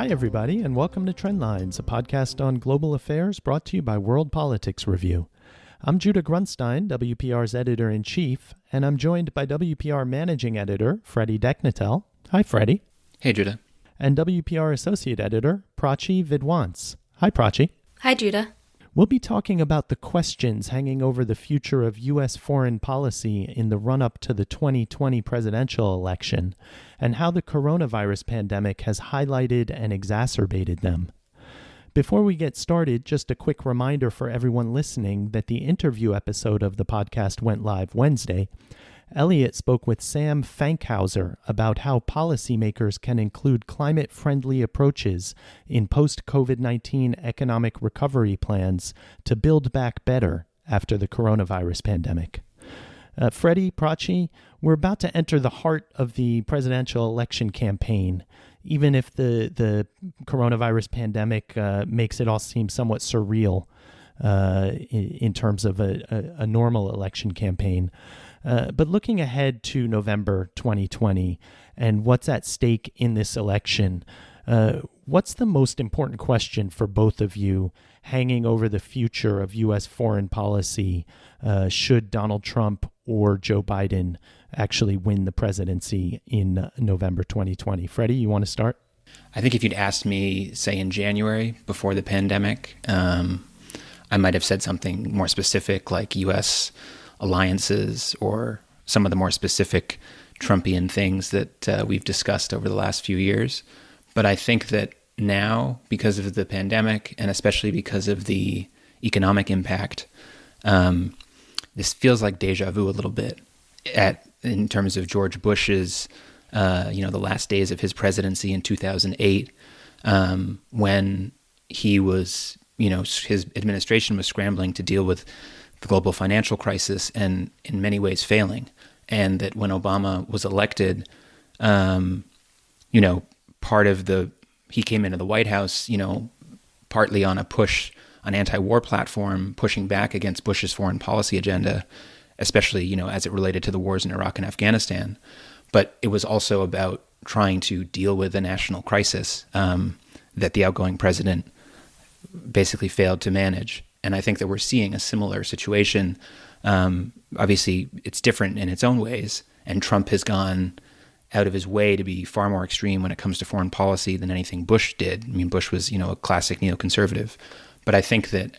everybody, and welcome to Trendlines, a podcast on global affairs brought to you by World Politics Review. I'm Judah Grunstein, WPR's editor-in-chief, and I'm joined by WPR managing editor, Freddy Deknatel. Hi, Freddy. Hey, Judah. And WPR associate editor, Prachi Vidwans. Hi, Prachi. Hi, Judah. We'll be talking about the questions hanging over the future of U.S. foreign policy in the run-up to the 2020 presidential election and how the coronavirus pandemic has highlighted and exacerbated them. Before we get started, just a quick reminder for everyone listening that the interview episode of the podcast went live Wednesday. Elliot spoke with Sam Fankhauser about how policymakers can include climate-friendly approaches in post-COVID-19 economic recovery plans to build back better after the coronavirus pandemic. Freddy, Prachi, we're about to enter the heart of the presidential election campaign, even if the coronavirus pandemic makes it all seem somewhat surreal in terms of a normal election campaign. But looking ahead to November 2020 and what's at stake in this election, what's the most important question for both of you hanging over the future of U.S. foreign policy should Donald Trump or Joe Biden actually win the presidency in November 2020? Freddie, you want to start? I think if you'd asked me, say, in January before the pandemic, I might have said something more specific like U.S. alliances or some of the more specific Trumpian things that we've discussed over the last few years. But I think that now, because of the pandemic and especially because of the economic impact, this feels like deja vu a little bit in terms of George Bush's, the last days of his presidency in 2008, when he was, his administration was scrambling to deal with the global financial crisis and in many ways failing. And that when Obama was elected, he came into the White House, partly on a push, an anti-war platform, pushing back against Bush's foreign policy agenda, especially, as it related to the wars in Iraq and Afghanistan. But it was also about trying to deal with a national crisis that the outgoing president basically failed to manage. And I think that we're seeing a similar situation. Obviously, it's different in its own ways, and Trump has gone out of his way to be far more extreme when it comes to foreign policy than anything Bush did. I mean, Bush was, a classic neoconservative. But I think that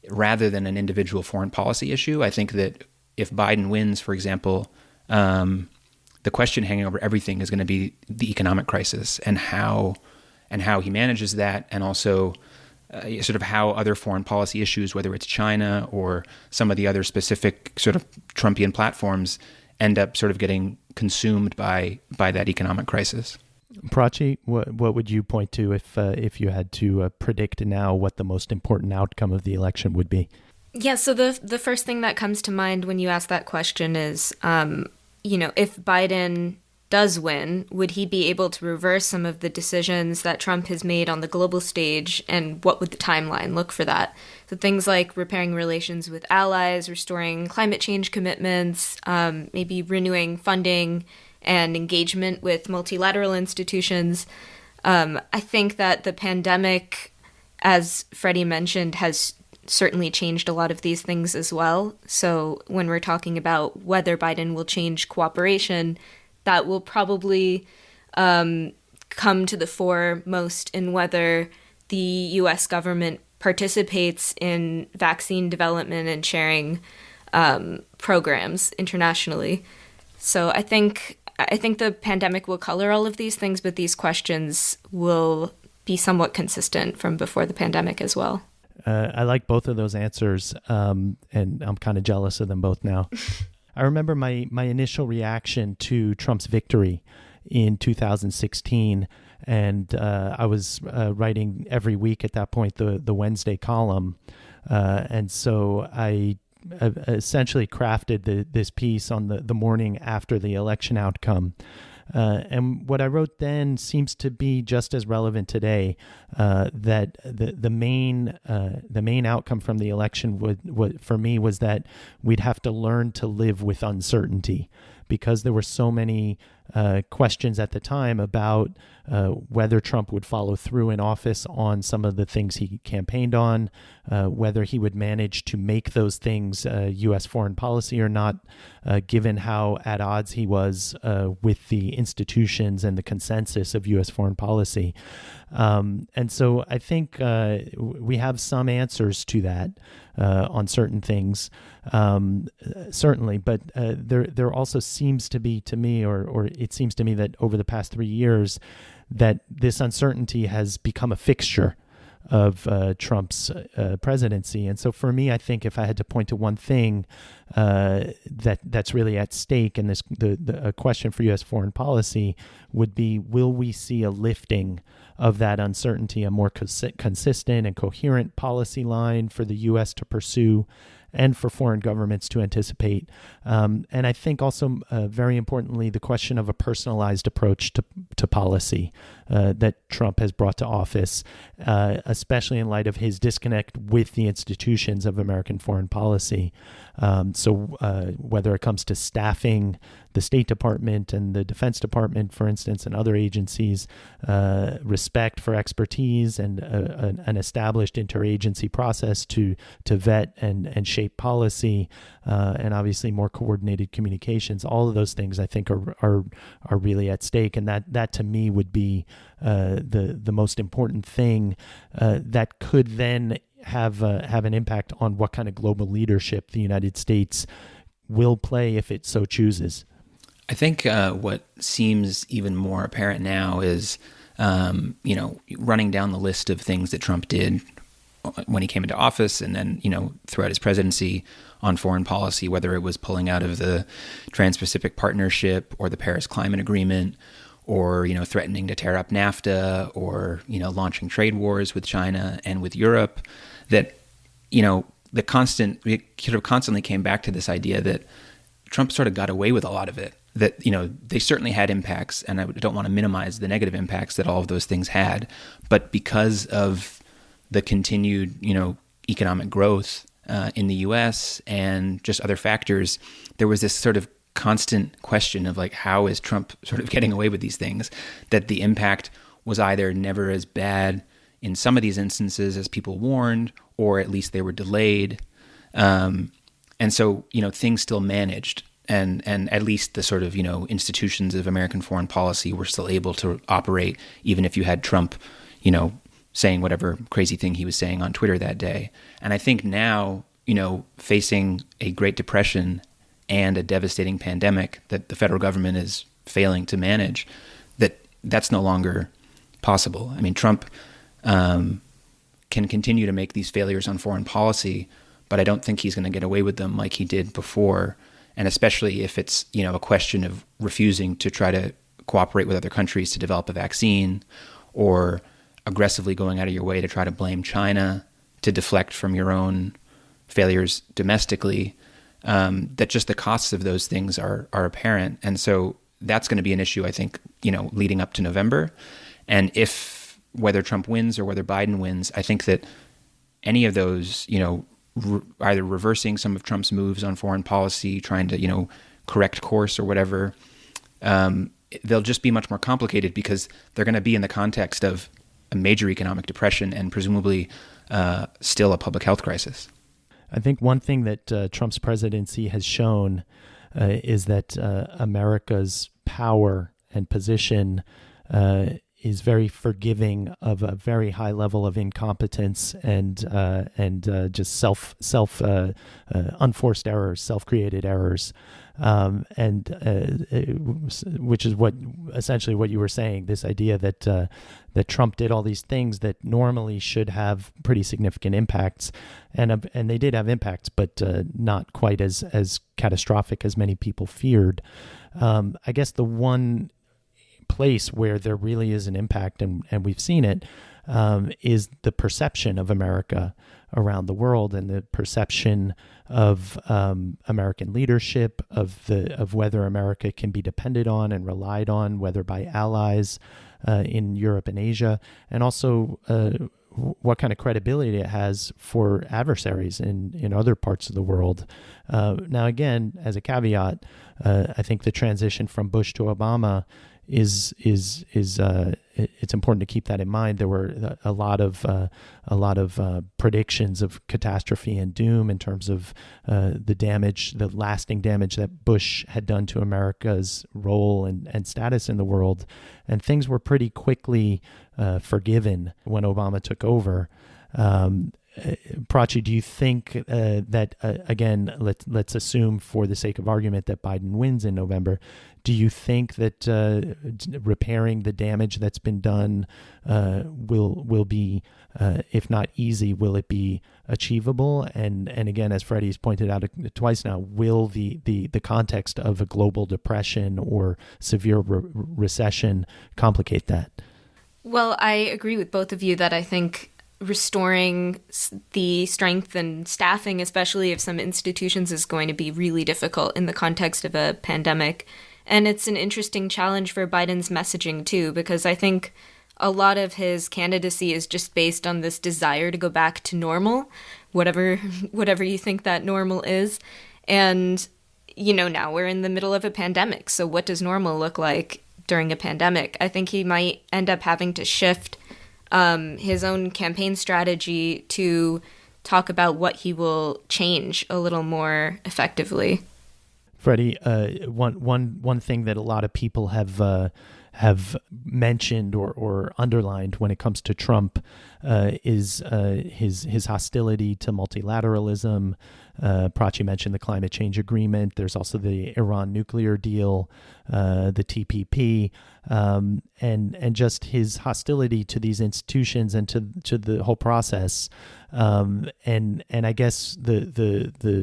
rather than an individual foreign policy issue, I think that if Biden wins, for example, the question hanging over everything is going to be the economic crisis and how he manages that, and also sort of how other foreign policy issues, whether it's China or some of the other specific sort of Trumpian platforms, end up sort of getting consumed by that economic crisis. Prachi, what would you point to if you had to predict now what the most important outcome of the election would be? Yeah, so the first thing that comes to mind when you ask that question is, if Biden does win, would he be able to reverse some of the decisions that Trump has made on the global stage, and what would the timeline look for that? So things like repairing relations with allies, restoring climate change commitments, maybe renewing funding and engagement with multilateral institutions. I think that the pandemic, as Freddie mentioned, has certainly changed a lot of these things as well. So when we're talking about whether Biden will change cooperation, that will probably come to the fore most in whether the U.S. government participates in vaccine development and sharing programs internationally. So I think the pandemic will color all of these things, but these questions will be somewhat consistent from before the pandemic as well. I like both of those answers, and I'm kind of jealous of them both now. I remember my initial reaction to Trump's victory in 2016, and I was writing every week at that point the Wednesday column, and so I essentially crafted this piece on the morning after the election outcome. And what I wrote then seems to be just as relevant today. That the main outcome from the election would for me was that we'd have to learn to live with uncertainty, because there were so many questions at the time about whether Trump would follow through in office on some of the things he campaigned on, whether he would manage to make those things U.S. foreign policy or not, given how at odds he was with the institutions and the consensus of U.S. foreign policy. And so I think we have some answers to that on certain things, certainly. But there also seems to be, to me, or it seems to me that over the past 3 years, that this uncertainty has become a fixture of Trump's presidency. And so for me, I think if I had to point to one thing that's really at stake, and a question for U.S. foreign policy would be, will we see a lifting of that uncertainty, a more consistent and coherent policy line for the U.S. to pursue and for foreign governments to anticipate? And I think also, very importantly, the question of a personalized approach to policy that Trump has brought to office, especially in light of his disconnect with the institutions of American foreign policy. So whether it comes to staffing the State Department and the Defense Department, for instance, and other agencies, respect for expertise and an established interagency process to vet and shape policy, and obviously more coordinated communications. All of those things I think are really at stake, and that to me would be the most important thing that could then have an impact on what kind of global leadership the United States will play if it so chooses. I think what seems even more apparent now is, running down the list of things that Trump did when he came into office and then, throughout his presidency on foreign policy, whether it was pulling out of the Trans-Pacific Partnership or the Paris Climate Agreement, or, threatening to tear up NAFTA, or, launching trade wars with China and with Europe, that, we sort of constantly came back to this idea that Trump sort of got away with a lot of it. That, they certainly had impacts, and I don't want to minimize the negative impacts that all of those things had. But because of the continued, economic growth in the U.S. and just other factors, there was this sort of constant question of like, how is Trump sort of getting away with these things? That the impact was either never as bad in some of these instances as people warned, or at least they were delayed. And so, things still managed. And at least the sort of, institutions of American foreign policy were still able to operate, even if you had Trump, saying whatever crazy thing he was saying on Twitter that day. And I think now, facing a Great Depression and a devastating pandemic that the federal government is failing to manage, that's no longer possible. I mean, Trump can continue to make these failures on foreign policy, but I don't think he's going to get away with them like he did before. And especially if it's, a question of refusing to try to cooperate with other countries to develop a vaccine, or aggressively going out of your way to try to blame China to deflect from your own failures domestically, that just the costs of those things are apparent. And so that's going to be an issue, I think, leading up to November. And whether Trump wins or whether Biden wins, I think that any of those, either reversing some of Trump's moves on foreign policy, trying to, correct course or whatever, they'll just be much more complicated because they're going to be in the context of a major economic depression and presumably still a public health crisis. I think one thing that Trump's presidency has shown is that America's power and position is very forgiving of a very high level of incompetence and just unforced errors, self-created errors, which is essentially what you were saying. This idea that Trump did all these things that normally should have pretty significant impacts, and they did have impacts, but not quite as catastrophic as many people feared. I guess the one place where there really is an impact, and we've seen it, is the perception of America around the world, and the perception of American leadership, of whether America can be depended on and relied on, whether by allies in Europe and Asia, and also what kind of credibility it has for adversaries in other parts of the world. Now, again, as a caveat, I think the transition from Bush to Obama is it's important to keep that in mind. There were a lot of predictions of catastrophe and doom in terms of the lasting damage that Bush had done to America's role and status in the world, and things were pretty quickly forgiven when Obama took over. Prachi, do you think that again, let's assume for the sake of argument that Biden wins in November? Do you think that repairing the damage that's been done will be, if not easy, will it be achievable? And again, as Freddy's pointed out twice now, will the context of a global depression or severe recession complicate that? Well, I agree with both of you that I think restoring the strength and staffing, especially of some institutions, is going to be really difficult in the context of a pandemic. And it's an interesting challenge for Biden's messaging, too, because I think a lot of his candidacy is just based on this desire to go back to normal, whatever you think that normal is. And, now we're in the middle of a pandemic. So what does normal look like during a pandemic? I think he might end up having to shift his own campaign strategy to talk about what he will change a little more effectively. Freddy, one thing that a lot of people have mentioned or underlined when it comes to Trump is his hostility to multilateralism. Prachi mentioned the climate change agreement. There's also the Iran nuclear deal, the TPP, and just his hostility to these institutions and to the whole process. And I guess that's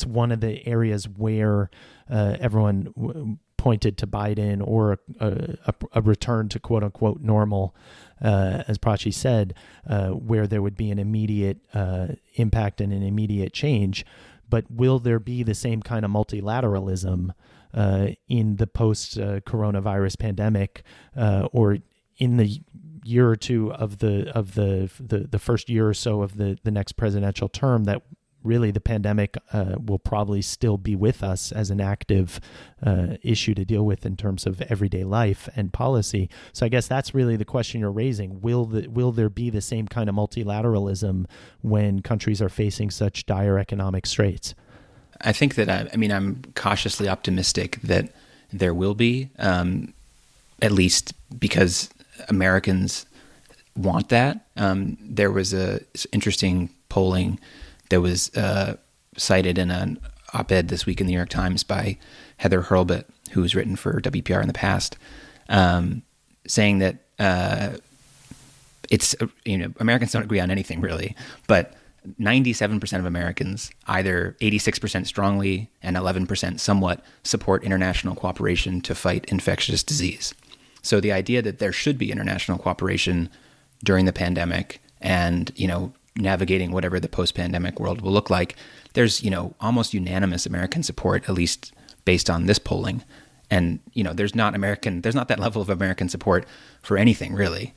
one of the areas where everyone pointed to Biden or a return to quote unquote normal, as Prachi said, where there would be an immediate impact and an immediate change. But will there be the same kind of multilateralism in the post-coronavirus pandemic, or in the year or two of the first year or so of the next presidential term, that really the pandemic will probably still be with us as an active issue to deal with in terms of everyday life and policy? So I guess that's really the question you're raising. Will there be the same kind of multilateralism when countries are facing such dire economic straits? I think that, I'm cautiously optimistic that there will be, at least because Americans want that. There was interesting polling that was cited in an op-ed this week in the New York Times by Heather Hurlbut, who has written for WPR in the past, saying that it's, Americans don't agree on anything really, but 97% of Americans, either 86% strongly and 11% somewhat, support international cooperation to fight infectious disease. So the idea that there should be international cooperation during the pandemic and, navigating whatever the post-pandemic world will look like, there's, almost unanimous American support, at least based on this polling. And, there's not that level of American support for anything really,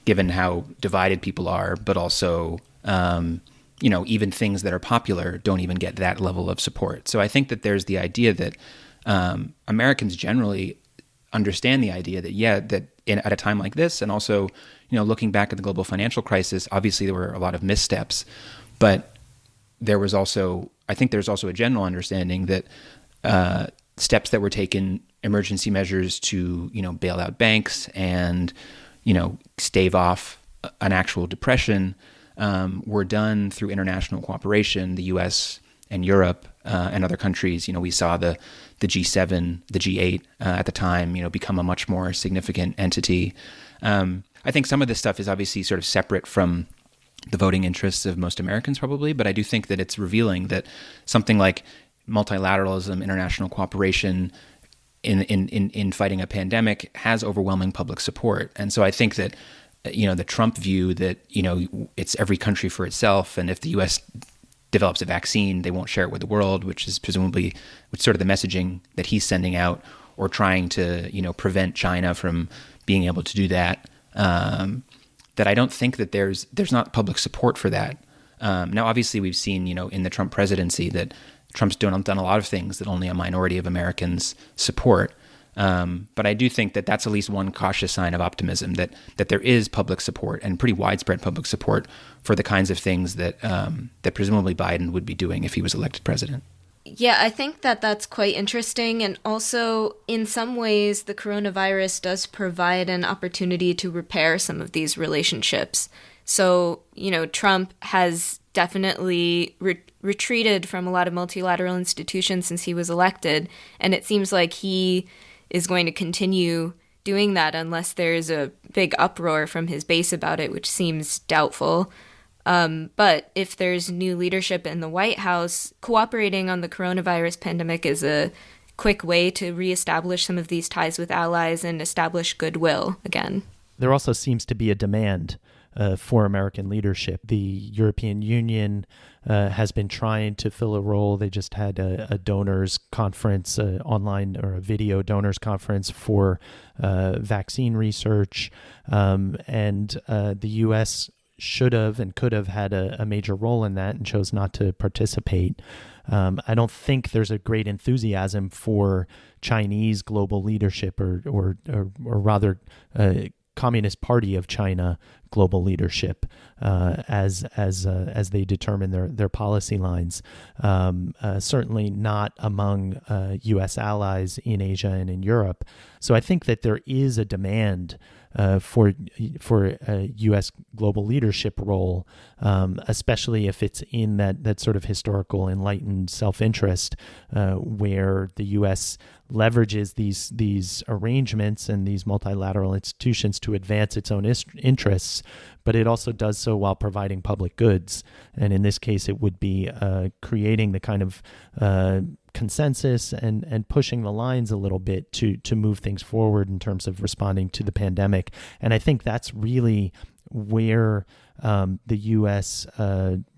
given how divided people are, but also, even things that are popular don't even get that level of support. So I think that there's the idea that Americans generally understand the idea that, that at a time like this, and also, looking back at the global financial crisis, obviously there were a lot of missteps, but there's also a general understanding that steps that were taken, emergency measures to, bail out banks and, stave off an actual depression, were done through international cooperation. The U.S. and Europe and other countries, we saw the G7, the G8 at the time, become a much more significant entity. I think some of this stuff is obviously sort of separate from the voting interests of most Americans probably, but I do think that it's revealing that something like multilateralism, international cooperation in fighting a pandemic has overwhelming public support. And so I think that, the Trump view that, it's every country for itself, and if the U.S. develops a vaccine, they won't share it with the world, which is presumably sort of the messaging that he's sending out, or trying to, prevent China from being able to do that. that I don't think that there's not public support for that. Now, obviously, we've seen, in the Trump presidency that Trump's done a lot of things that only a minority of Americans support. But I do think that that's at least one cautious sign of optimism, that there is public support and pretty widespread public support for the kinds of things that presumably Biden would be doing if he was elected president. Yeah, I think that that's quite interesting. And also, in some ways, the coronavirus does provide an opportunity to repair some of these relationships. So, Trump has definitely retreated from a lot of multilateral institutions since he was elected. And it seems like he is going to continue doing that unless there's a big uproar from his base about it, which seems doubtful. But if there's new leadership in the White House, cooperating on the coronavirus pandemic is a quick way to reestablish some of these ties with allies and establish goodwill again. There also seems to be a demand for American leadership. The European Union has been trying to fill a role. They just had a donors conference, online or a video donors conference for vaccine research. And the U.S. should have and could have had a major role in that and chose not to participate. I don't think there's a great enthusiasm for Chinese global leadership or rather Communist Party of China global leadership as they determine their policy lines. Certainly not among U.S. allies in Asia and in Europe. So I think that there is a demand for a U.S. global leadership role, especially if it's in that sort of historical enlightened self-interest where the U.S. leverages these arrangements and these multilateral institutions to advance its own interests, but it also does so while providing public goods. And in this case, it would be creating the kind of consensus and pushing the lines a little bit to move things forward in terms of responding to the pandemic. And I think that's really where the U.S.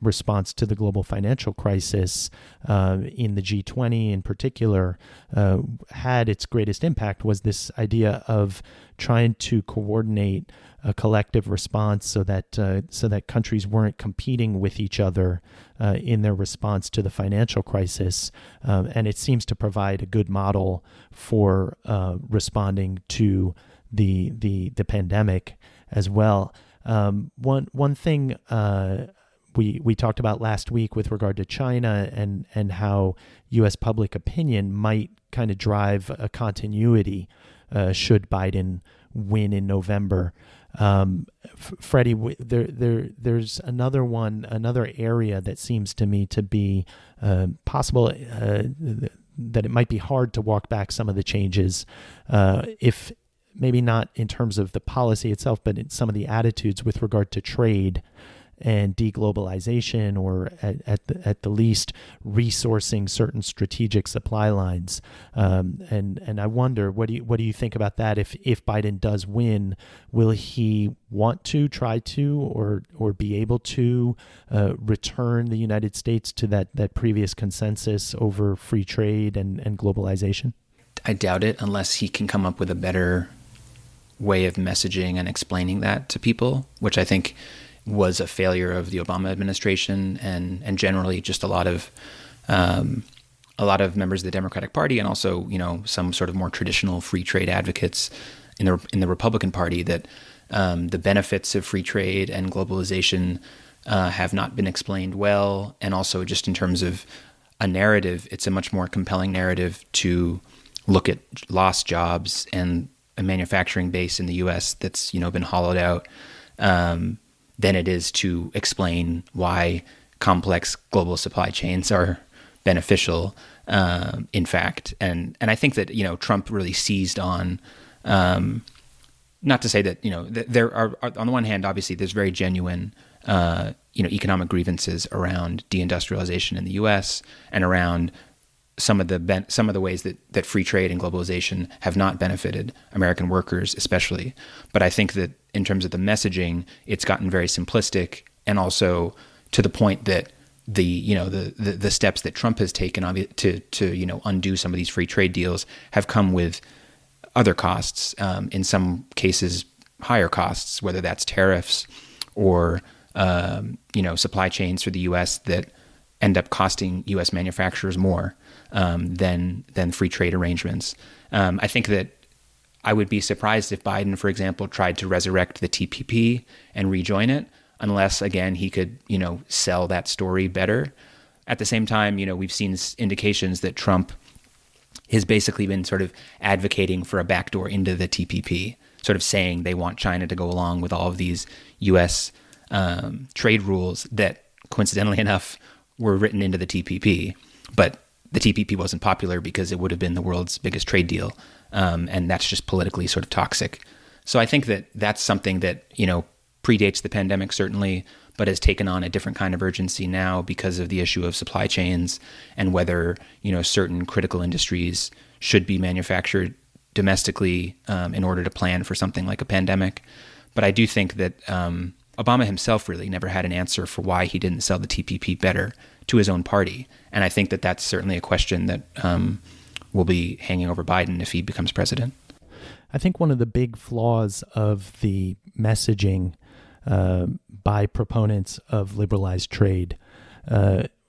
response to the global financial crisis in the G20 in particular had its greatest impact, was this idea of trying to coordinate a collective response so that countries weren't competing with each other in their response to the financial crisis. And it seems to provide a good model for responding to the pandemic as well. One thing we talked about last week with regard to China and how U.S. public opinion might kind of drive a continuity should Biden win in November. Freddy, there's another area that seems to me to be possible that it might be hard to walk back some of the changes if maybe not in terms of the policy itself, but in some of the attitudes with regard to trade and deglobalization, or at the least resourcing certain strategic supply lines. And I wonder, what do you think about that? If Biden does win, will he want to try to or be able to return the United States to that previous consensus over free trade and globalization? I doubt it, unless he can come up with a better way of messaging and explaining that to people, which I think was a failure of the Obama administration and generally just a lot of members of the Democratic Party, and also some sort of more traditional free trade advocates in the Republican Party, that the benefits of free trade and globalization have not been explained well, and also just in terms of a narrative, it's a much more compelling narrative to look at lost jobs and a manufacturing base in the U.S. that's been hollowed out, than it is to explain why complex global supply chains are beneficial, in fact. And I think that Trump really seized on, not to say that there are, on the one hand, obviously there's very genuine economic grievances around deindustrialization in the U.S. and around some of the ways that free trade and globalization have not benefited American workers, especially. But I think that in terms of the messaging, it's gotten very simplistic, and also to the point that the steps that Trump has taken to undo some of these free trade deals have come with other costs. In some cases, higher costs, whether that's tariffs or supply chains for the U.S. that end up costing U.S. manufacturers more than free trade arrangements. I think that I would be surprised if Biden, for example, tried to resurrect the TPP and rejoin it, unless, again, he could, sell that story better. At the same time, we've seen indications that Trump has basically been sort of advocating for a backdoor into the TPP, sort of saying they want China to go along with all of these U.S. Trade rules that, coincidentally enough, were written into the TPP. But the TPP wasn't popular because it would have been the world's biggest trade deal. And that's just politically sort of toxic. So I think that that's something that, predates the pandemic, certainly, but has taken on a different kind of urgency now because of the issue of supply chains and whether, certain critical industries should be manufactured domestically in order to plan for something like a pandemic. But I do think that Obama himself really never had an answer for why he didn't sell the TPP better to his own party. And I think that that's certainly a question that will be hanging over Biden if he becomes president. I think one of the big flaws of the messaging by proponents of liberalized trade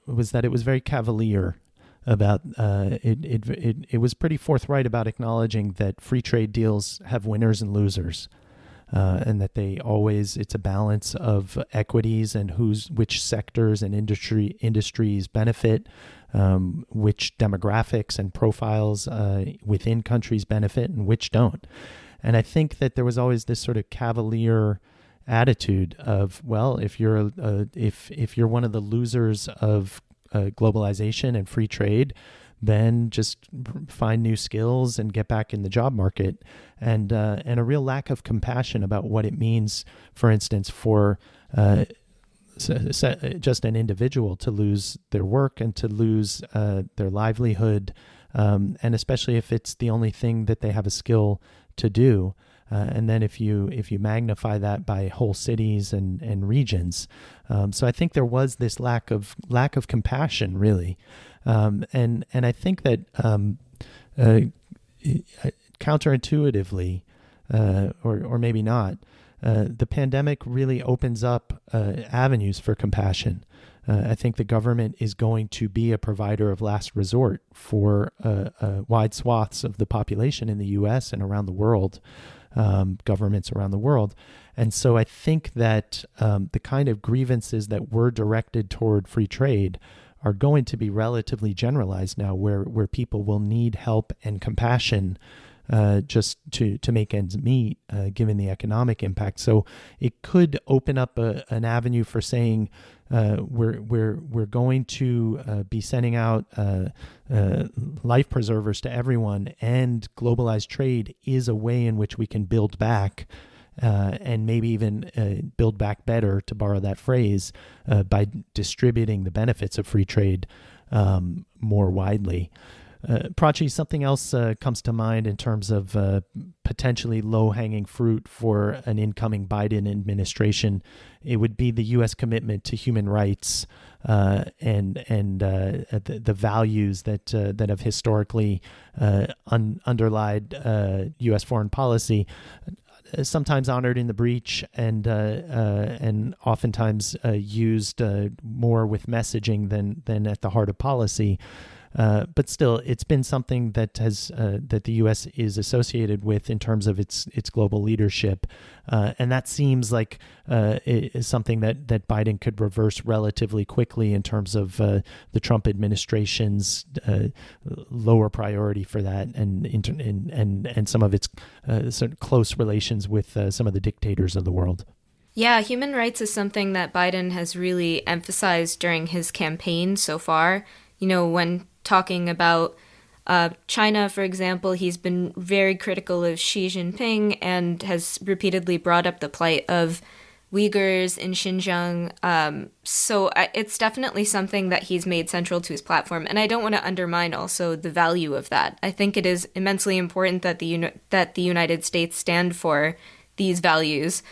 was that it was very cavalier about it was pretty forthright about acknowledging that free trade deals have winners and losers, and that it's a balance of equities and which sectors and industries benefit, which demographics and profiles within countries benefit and which don't. And I think that there was always this sort of cavalier attitude of, well, if you're if you're one of the losers of globalization and free trade, then just find new skills and get back in the job market, and a real lack of compassion about what it means, for instance, for just an individual to lose their work and to lose their livelihood, and especially if it's the only thing that they have a skill to do. And then if you magnify that by whole cities and regions, so I think there was this lack of compassion, really, and I think that counterintuitively, or maybe not, the pandemic really opens up avenues for compassion. I think the government is going to be a provider of last resort for wide swaths of the population in the U.S. and around the world. Governments around the world. And so I think that the kind of grievances that were directed toward free trade are going to be relatively generalized now, where people will need help and compassion just to make ends meet, given the economic impact. So it could open up an avenue for saying we're going to be sending out life preservers to everyone, and globalized trade is a way in which we can build back, and maybe even build back better, to borrow that phrase, by distributing the benefits of free trade more widely. Prachi, something else comes to mind in terms of potentially low-hanging fruit for an incoming Biden administration. It would be the U.S. commitment to human rights and the values that have historically underlied U.S. foreign policy, sometimes honored in the breach and oftentimes used more with messaging than at the heart of policy. But still, it's been something that the U.S. is associated with in terms of its global leadership, and that seems like is something that Biden could reverse relatively quickly in terms of the Trump administration's lower priority for that, and some of its sort of close relations with some of the dictators of the world. Yeah, human rights is something that Biden has really emphasized during his campaign so far. When talking about China, for example, he's been very critical of Xi Jinping and has repeatedly brought up the plight of Uyghurs in Xinjiang. So it's definitely something that he's made central to his platform. And I don't want to undermine also the value of that. I think it is immensely important that the United States stand for these values,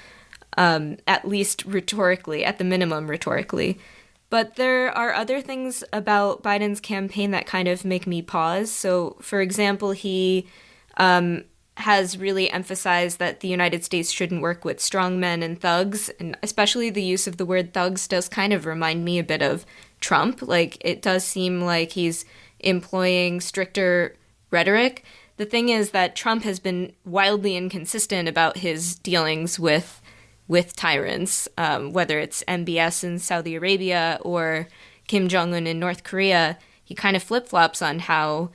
at least rhetorically, at the minimum rhetorically. But there are other things about Biden's campaign that kind of make me pause. So, for example, he has really emphasized that the United States shouldn't work with strongmen and thugs, and especially the use of the word thugs does kind of remind me a bit of Trump. Like, it does seem like he's employing stricter rhetoric. The thing is that Trump has been wildly inconsistent about his dealings with tyrants, whether it's MBS in Saudi Arabia or Kim Jong-un in North Korea. He kind of flip-flops on how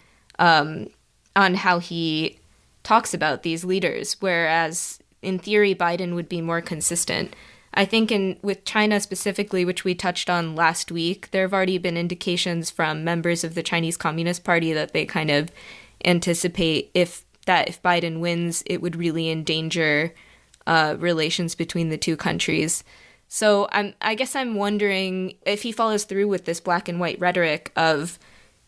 he talks about these leaders, whereas in theory Biden would be more consistent. I think with China specifically, which we touched on last week, there have already been indications from members of the Chinese Communist Party that they kind of anticipate if Biden wins, it would really endanger relations between the two countries. So I guess I'm wondering if he follows through with this black and white rhetoric of,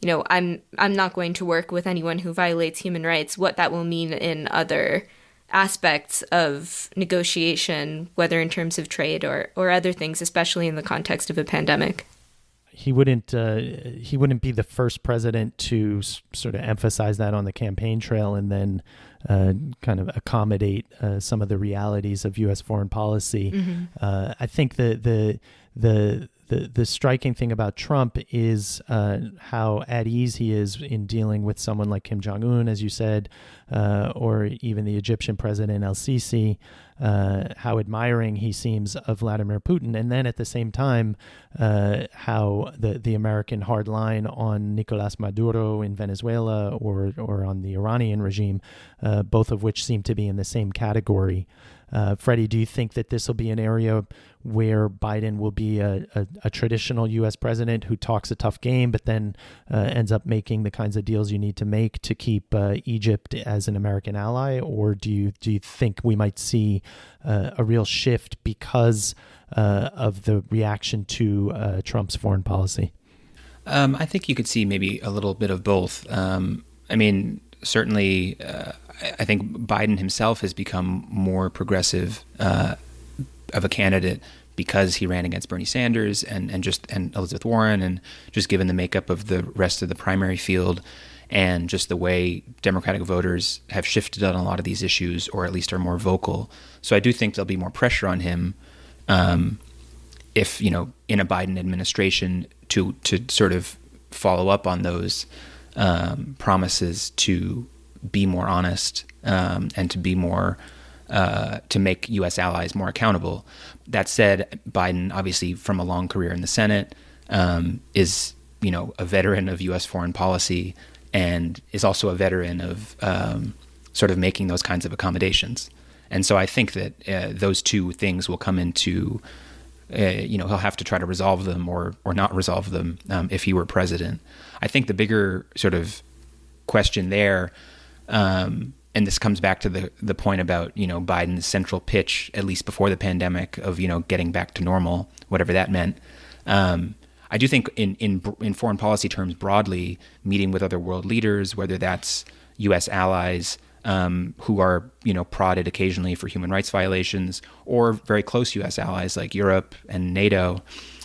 I'm not going to work with anyone who violates human rights, what that will mean in other aspects of negotiation, whether in terms of trade or other things, especially in the context of a pandemic. He wouldn't be the first president to sort of emphasize that on the campaign trail and then kind of accommodate some of the realities of U.S. foreign policy. Mm-hmm. I think the striking thing about Trump is how at ease he is in dealing with someone like Kim Jong-un, as you said, or even the Egyptian president El-Sisi, how admiring he seems of Vladimir Putin. And then at the same time, how the American hard line on Nicolas Maduro in Venezuela or on the Iranian regime, both of which seem to be in the same category. Freddy, do you think that this will be an area where Biden will be a traditional U.S. president who talks a tough game, but then ends up making the kinds of deals you need to make to keep Egypt as an American ally? Or do you think we might see a real shift because of the reaction to Trump's foreign policy? I think you could see maybe a little bit of both. Certainly, I think Biden himself has become more progressive of a candidate because he ran against Bernie Sanders and Elizabeth Warren, and just given the makeup of the rest of the primary field and just the way Democratic voters have shifted on a lot of these issues, or at least are more vocal. So I do think there'll be more pressure on him if, in a Biden administration to sort of follow up on those promises to be more honest and to be more to make U.S. allies more accountable. That said, Biden, obviously from a long career in the Senate, is a veteran of U.S. foreign policy and is also a veteran of sort of making those kinds of accommodations. And so I think that those two things will come into he'll have to try to resolve them or not resolve them if he were president. I think the bigger sort of question there, and this comes back to the point about Biden's central pitch, at least before the pandemic, of getting back to normal, whatever that meant. I do think in foreign policy terms broadly, meeting with other world leaders, whether that's U.S. allies who are prodded occasionally for human rights violations, or very close U.S. allies like Europe and NATO,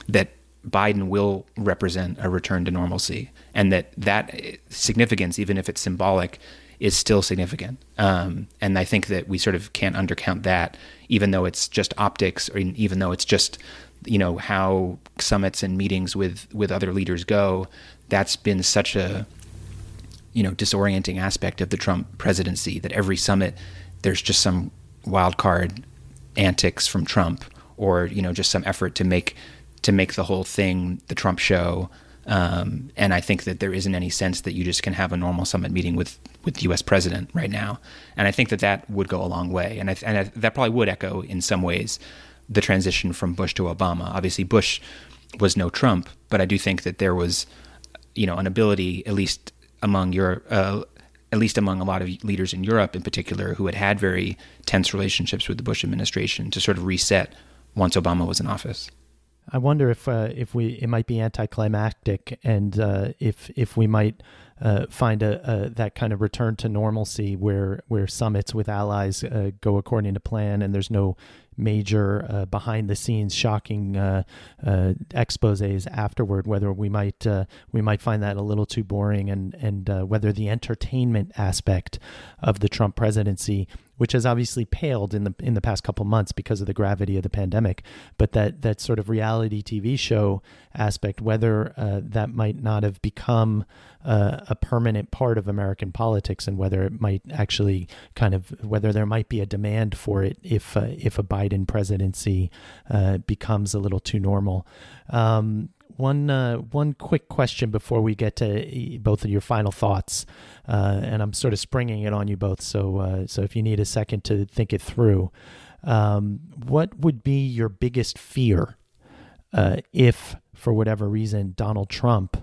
that Biden will represent a return to normalcy, and that significance, even if it's symbolic, is still significant. And I think that we sort of can't undercount that, even though it's just optics, or even though it's just how summits and meetings with other leaders go. That's been such a disorienting aspect of the Trump presidency, that every summit there's just some wild card antics from Trump, or just some effort to make the whole thing the Trump show. And I think that there isn't any sense that you just can have a normal summit meeting with the U.S. president right now. And I think that would go a long way. And that probably would echo in some ways the transition from Bush to Obama. Obviously, Bush was no Trump, but I do think that there was, an ability, at least among Europe, at least among a lot of leaders in Europe in particular, who had very tense relationships with the Bush administration, to sort of reset once Obama was in office. I wonder if it might be anticlimactic, and if we might find that kind of return to normalcy where summits with allies go according to plan, and there's no major behind the scenes shocking exposés afterward, whether we might find that a little too boring, and whether the entertainment aspect of the Trump presidency, which has obviously paled in the past couple months because of the gravity of the pandemic, but that sort of reality TV show aspect, whether that might not have become a permanent part of American politics, and whether it might actually whether there might be a demand for it if a Biden presidency becomes a little too normal. One quick question before we get to both of your final thoughts, and I'm sort of springing it on you both. So if you need a second to think it through, what would be your biggest fear if, for whatever reason, Donald Trump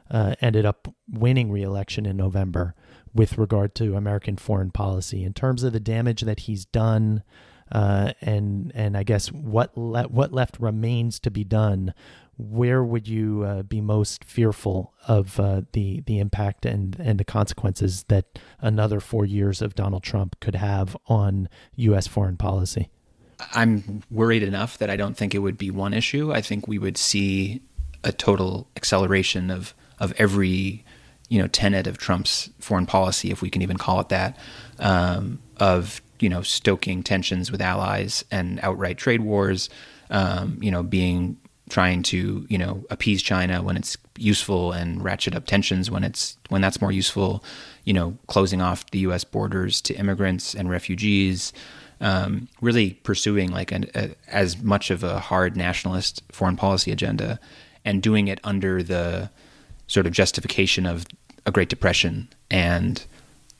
ended up winning re-election in November with regard to American foreign policy, in terms of the damage that he's done, and I guess what left remains to be done? Where would you be most fearful of the impact and the consequences that another 4 years of Donald Trump could have on U.S. foreign policy? I'm worried enough that I don't think it would be one issue. I think we would see a total acceleration of every tenet of Trump's foreign policy, if we can even call it that, of stoking tensions with allies and outright trade wars, trying to appease China when it's useful and ratchet up tensions when that's more useful, closing off the U.S. borders to immigrants and refugees, really pursuing as much of a hard nationalist foreign policy agenda, and doing it under the sort of justification of a Great Depression and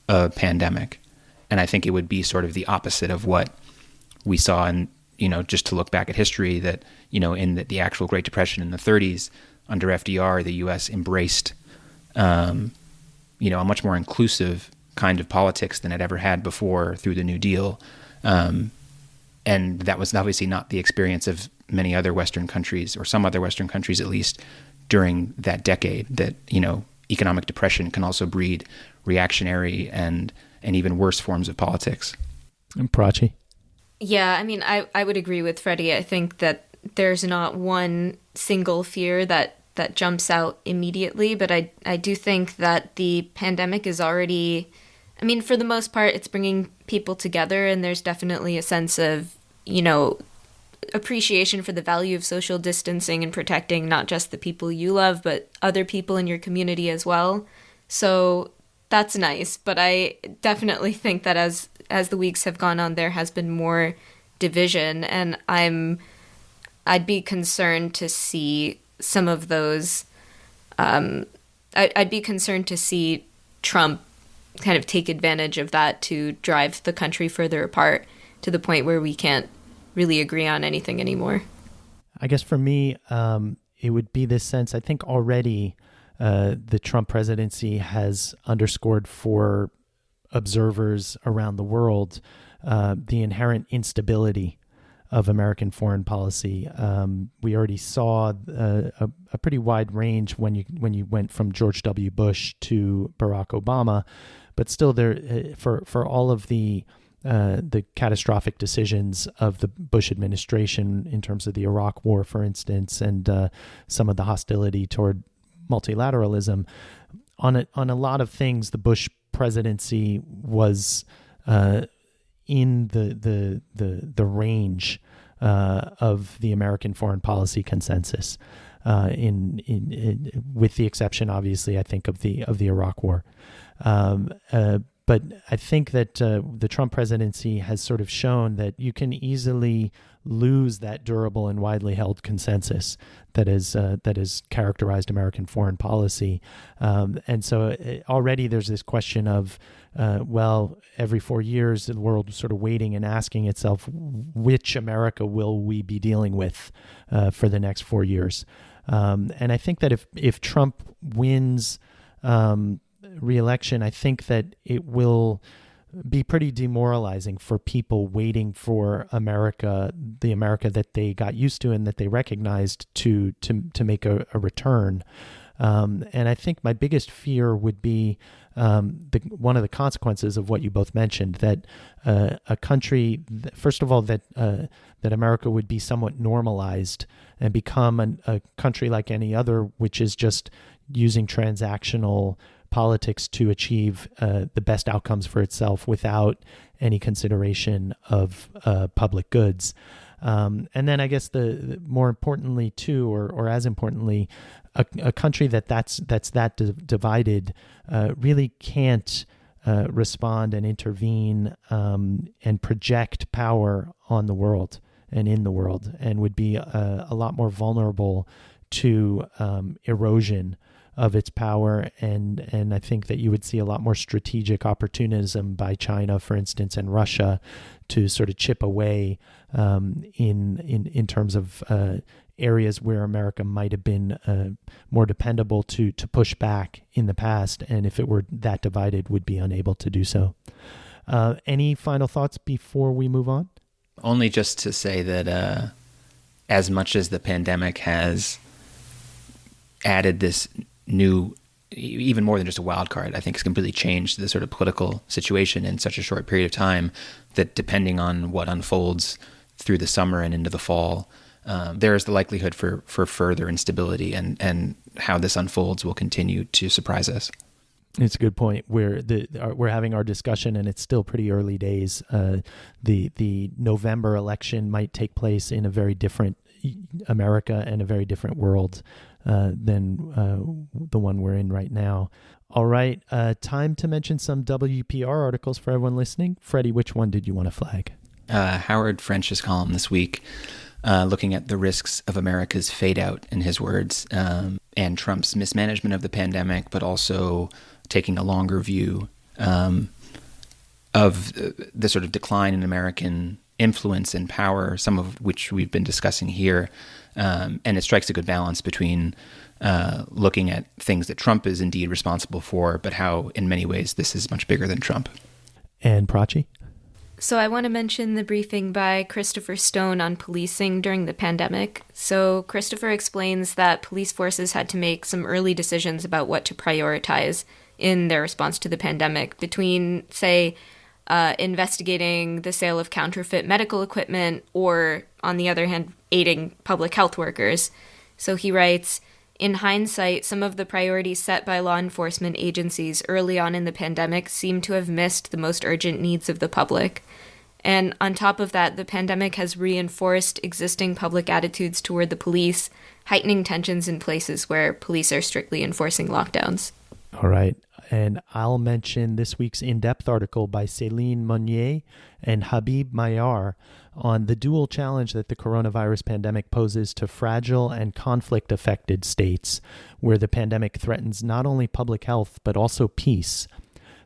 a pandemic. And I think it would be sort of the opposite of what we saw in, just to look back at history, that, in the actual Great Depression in the 30s, under FDR, the U.S. embraced, a much more inclusive kind of politics than it ever had before through the New Deal. And that was obviously not the experience of many other Western countries, or some other Western countries at least, during that decade. That, economic depression can also breed reactionary and even worse forms of politics. And Prachi? Yeah, I mean, I would agree with Freddy. I think that there's not one single fear that jumps out immediately, but I do think that the pandemic is already, I mean, for the most part, it's bringing people together, and there's definitely a sense of, appreciation for the value of social distancing and protecting not just the people you love, but other people in your community as well. So that's nice, but I definitely think that as the weeks have gone on, there has been more division, and I'd be concerned to see some of those. I'd be concerned to see Trump kind of take advantage of that to drive the country further apart to the point where we can't really agree on anything anymore. I guess for me, it would be this sense. I think already the Trump presidency has underscored for observers around the world the inherent instability of American foreign policy. We already saw a pretty wide range when you went from George W. Bush to Barack Obama, but still there for all of the catastrophic decisions of the Bush administration in terms of the Iraq War, for instance, and some of the hostility toward multilateralism. On a lot of things, the Bush presidency was in the range of the American foreign policy consensus, with the exception, obviously, I think of the Iraq War. But I think that the Trump presidency has sort of shown that you can easily lose that durable and widely held consensus that has characterized American foreign policy. And so already there's this question of, every 4 years, the world is sort of waiting and asking itself, which America will we be dealing with for the next 4 years? And I think that if Trump wins re-election, I think that it will be pretty demoralizing for people waiting for America, the America that they got used to and that they recognized, to make a return. And I think my biggest fear would be one of the consequences of what you both mentioned, that a country, first of all, that America would be somewhat normalized and become a country like any other, which is just using transactional politics to achieve the best outcomes for itself without any consideration of public goods. And then I guess the more importantly too, or as importantly, a country that's divided really can't respond and intervene and project power on the world and in the world, and would be a lot more vulnerable to erosion of its power, and I think that you would see a lot more strategic opportunism by China, for instance, and Russia to sort of chip away in terms of areas where America might have been more dependable to push back in the past, and if it were that divided, would be unable to do so. Any final thoughts before we move on? Only just to say that as much as the pandemic has added this new, even more than just a wild card, I think it's completely changed the sort of political situation in such a short period of time, that depending on what unfolds through the summer and into the fall, there is the likelihood for further instability, and how this unfolds will continue to surprise us. It's a good point. We're having our discussion, and it's still pretty early days. The November election might take place in a very different America and a very different world than the one we're in right now. All right, time to mention some WPR articles for everyone listening. Freddie, which one did you want to flag? Howard French's column this week, looking at the risks of America's fade out, in his words, and Trump's mismanagement of the pandemic, but also taking a longer view of the sort of decline in American influence and power, some of which we've been discussing here. And it strikes a good balance between looking at things that Trump is indeed responsible for, but how in many ways this is much bigger than Trump. And Prachi? So I want to mention the briefing by Christopher Stone on policing during the pandemic. So Christopher explains that police forces had to make some early decisions about what to prioritize in their response to the pandemic between, say, investigating the sale of counterfeit medical equipment or, on the other hand, aiding public health workers. So he writes, in hindsight, some of the priorities set by law enforcement agencies early on in the pandemic seem to have missed the most urgent needs of the public. And on top of that, the pandemic has reinforced existing public attitudes toward the police, heightening tensions in places where police are strictly enforcing lockdowns. All right. And I'll mention this week's in-depth article by Céline Monnier and Habib Mayar on the dual challenge that the coronavirus pandemic poses to fragile and conflict-affected states, where the pandemic threatens not only public health, but also peace.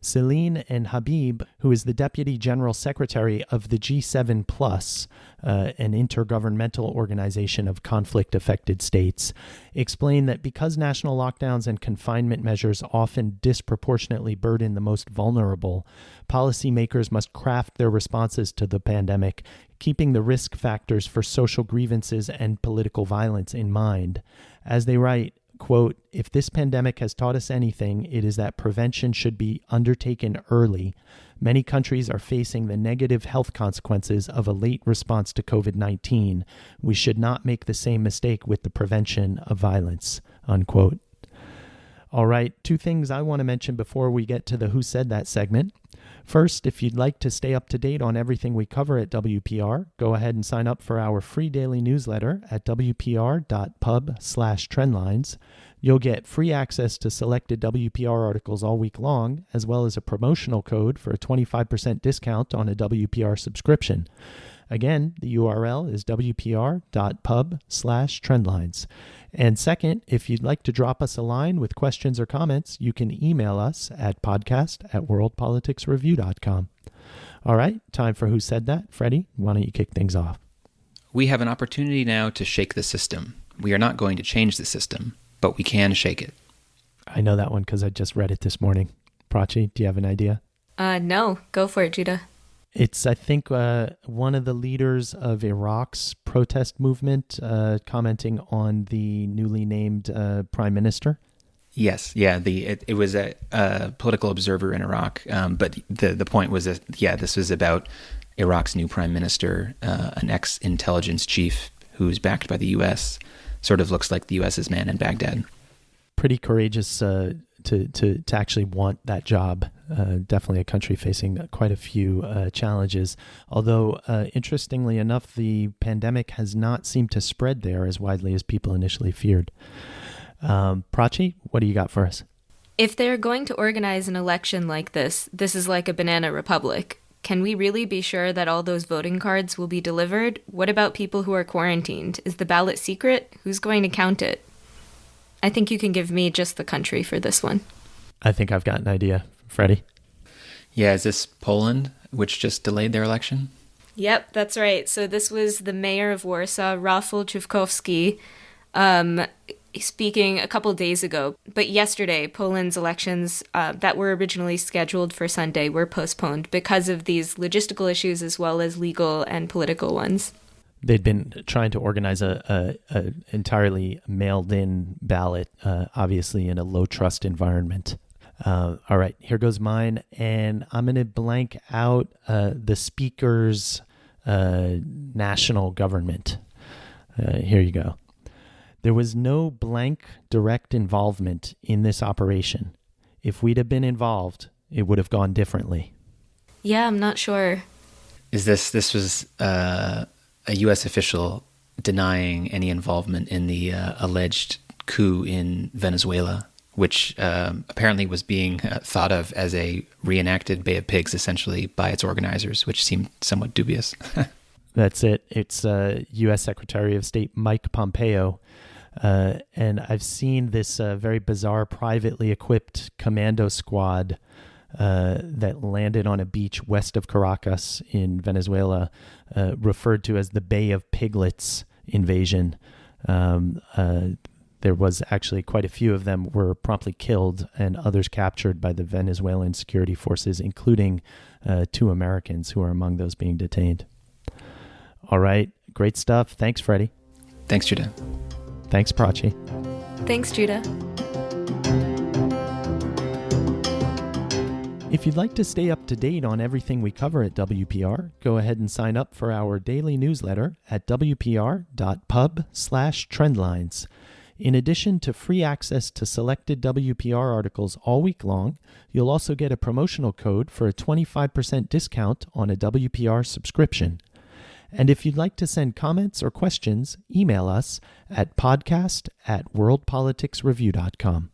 Céline and Habib, who is the Deputy General Secretary of the G7 Plus, an intergovernmental organization of conflict-affected states, explain that because national lockdowns and confinement measures often disproportionately burden the most vulnerable, policymakers must craft their responses to the pandemic, keeping the risk factors for social grievances and political violence in mind. As they write, quote, if this pandemic has taught us anything, it is that prevention should be undertaken early. Many countries are facing the negative health consequences of a late response to COVID-19. We should not make the same mistake with the prevention of violence, unquote. All right, two things I want to mention before we get to the Who Said That segment. First, if you'd like to stay up to date on everything we cover at WPR, go ahead and sign up for our free daily newsletter at wpr.pub/trendlines. You'll get free access to selected WPR articles all week long, as well as a promotional code for a 25% discount on a WPR subscription. Again, the URL is wpr.pub/trendlines. And second, if you'd like to drop us a line with questions or comments, you can email us at podcast@worldpoliticsreview.com. All right, time for Who Said That? Freddie, why don't you kick things off? We have an opportunity now to shake the system. We are not going to change the system, but we can shake it. I know that one because I just read it this morning. Prachi, do you have an idea? No, go for it, Judah. It's, I think, one of the leaders of Iraq's protest movement commenting on the newly named prime minister. Yes, yeah. It was a political observer in Iraq, but the point was that this was about Iraq's new prime minister, an ex-intelligence chief who's backed by the U.S. Sort of looks like the U.S.'s man in Baghdad. Pretty courageous to actually want that job. Definitely a country facing quite a few challenges. Although, interestingly enough, the pandemic has not seemed to spread there as widely as people initially feared. Prachi, what do you got for us? If they're going to organize an election like this is like a banana republic. Can we really be sure that all those voting cards will be delivered? What about people who are quarantined? Is the ballot secret? Who's going to count it? I think you can give me just the country for this one. I think I've got an idea. Freddy? Yeah, is this Poland, which just delayed their election? Yep, that's right. So this was the mayor of Warsaw, Rafał Trzaskowski, speaking a couple days ago. But yesterday, Poland's elections that were originally scheduled for Sunday were postponed because of these logistical issues as well as legal and political ones. They'd been trying to organize a entirely mailed-in ballot, obviously in a low-trust environment. All right, here goes mine, and I'm going to blank out the speaker's national government. Here you go. There was no blank direct involvement in this operation. If we'd have been involved, it would have gone differently. Yeah, I'm not sure. This was a U.S. official denying any involvement in the alleged coup in Venezuela, which apparently was being thought of as a reenacted Bay of Pigs, essentially, by its organizers, which seemed somewhat dubious. That's it. It's U.S. Secretary of State Mike Pompeo. And I've seen this very bizarre privately equipped commando squad that landed on a beach west of Caracas in Venezuela, referred to as the Bay of Piglets invasion. There was actually quite a few of them were promptly killed and others captured by the Venezuelan security forces, including 2 Americans who are among those being detained. All right. Great stuff. Thanks, Freddy. Thanks, Judah. Thanks, Prachi. Thanks, Judah. If you'd like to stay up to date on everything we cover at WPR, go ahead and sign up for our daily newsletter at wpr.pub/trendlines. In addition to free access to selected WPR articles all week long, you'll also get a promotional code for a 25% discount on a WPR subscription. And if you'd like to send comments or questions, email us at podcast@worldpoliticsreview.com.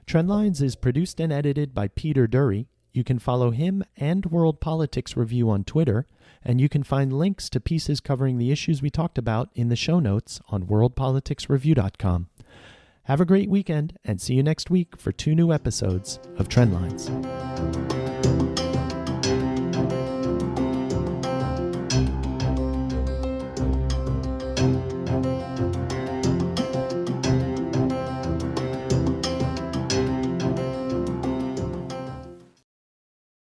Trendlines is produced and edited by Peter Dury. You can follow him and World Politics Review on Twitter, and you can find links to pieces covering the issues we talked about in the show notes on worldpoliticsreview.com. Have a great weekend, and see you next week for 2 new episodes of Trendlines.